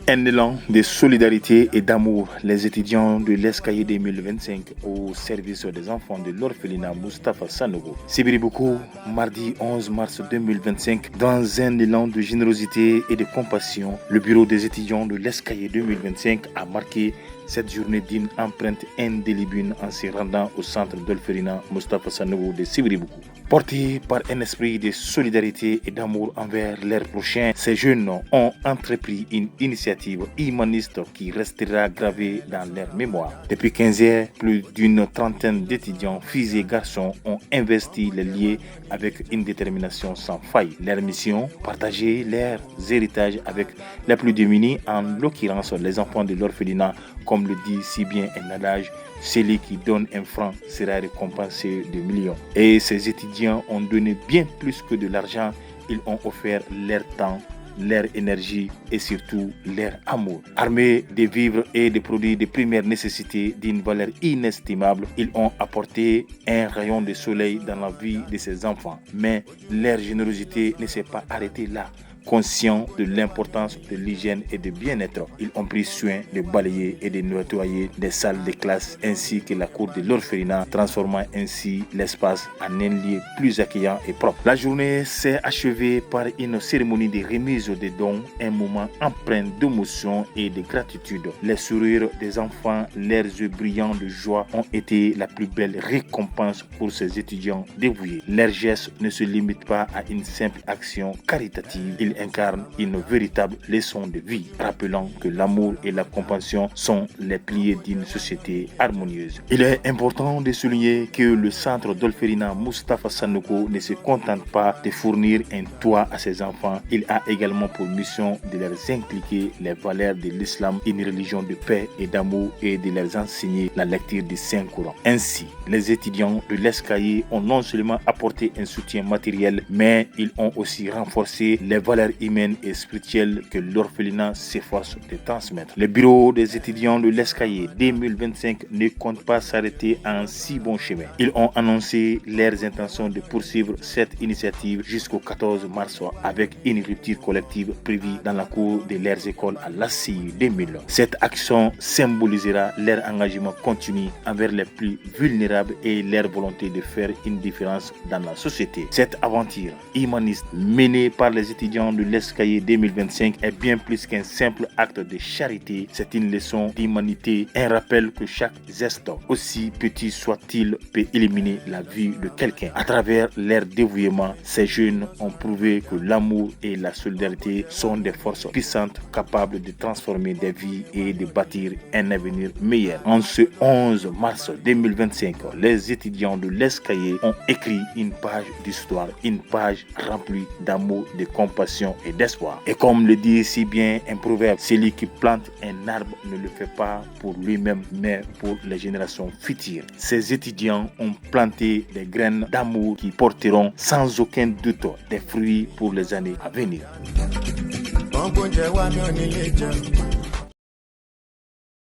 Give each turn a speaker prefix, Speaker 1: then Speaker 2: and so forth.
Speaker 1: Un élan de solidarité et d'amour, les étudiants de l'ESCAI 2025 au service des enfants de l'orphelinat Moustapha Sanogo. Sibiriboukou, mardi 11 mars 2025, dans un élan de générosité et de compassion, le bureau des étudiants de l'ESCAI 2025 a marqué cette journée d'une empreinte indélébile en se rendant au centre d'orphelinat Moustapha Sanogo de Sibiriboukou. Portés par un esprit de solidarité et d'amour envers leurs prochains, ces jeunes ont entrepris une initiative humaniste qui restera gravée dans leur mémoire. Depuis 15 ans, plus d'une trentaine d'étudiants, filles et garçons, ont investi les liens avec une détermination sans faille. Leur mission, partager leurs héritages avec les plus démunis, en l'occurrence les enfants de l'orphelinat, comme le dit si bien un adage, celui qui donne un franc sera récompensé de millions. Et ces étudiants ont donné bien plus que de l'argent. Ils ont offert leur temps, leur énergie et surtout leur amour. Armés de vivres et de produits de première nécessité d'une valeur inestimable, ils ont apporté un rayon de soleil dans la vie de ces enfants. Mais leur générosité ne s'est pas arrêtée là. Conscients de l'importance de l'hygiène et du bien-être, ils ont pris soin de balayer et de nettoyer les salles de classe ainsi que la cour de l'orphelinat, transformant ainsi l'espace en un lieu plus accueillant et propre. La journée s'est achevée par une cérémonie de remise des dons, un moment empreint d'émotion et de gratitude. Les sourires des enfants, leurs yeux brillants de joie ont été la plus belle récompense pour ces étudiants dévoués. Leurs gestes ne se limitent pas à une simple action caritative. Ils incarne une véritable leçon de vie, rappelant que l'amour et la compassion sont les piliers d'une société harmonieuse. Il est important de souligner que le centre d'orphelinat Moustapha Sanogo ne se contente pas de fournir un toit à ses enfants. Il a également pour mission de leur inculquer les valeurs de l'islam, une religion de paix et d'amour, et de leur enseigner la lecture du Saint-Coran. Ainsi, les étudiants de l'ESCAI ont non seulement apporté un soutien matériel, mais ils ont aussi renforcé les valeurs humaines et spirituelles que l'orphelinat s'efforce de transmettre. Le bureau des étudiants de l'ESCAI 2025 ne compte pas s'arrêter à un si bon chemin. Ils ont annoncé leurs intentions de poursuivre cette initiative jusqu'au 14 mars avec une rupture collective prévue dans la cour de leurs écoles à l'ACI 2000. Cette action symbolisera leur engagement continu envers les plus vulnérables et leur volonté de faire une différence dans la société. Cette aventure humaniste menée par les étudiants de l'ESCAI 2025 est bien plus qu'un simple acte de charité. C'est une leçon d'humanité, un rappel que chaque geste, aussi petit soit-il, peut éliminer la vie de quelqu'un. À travers leur dévouement, ces jeunes ont prouvé que l'amour et la solidarité sont des forces puissantes capables de transformer des vies et de bâtir un avenir meilleur. En ce 11 mars 2025, les étudiants de l'ESCAI ont écrit une page d'histoire, une page remplie d'amour, de compassion et d'espoir. Et comme le dit si bien un proverbe, celui qui plante un arbre ne le fait pas pour lui-même, mais pour les générations futures. Ces étudiants ont planté des graines d'amour qui porteront sans aucun doute des fruits pour les années à venir.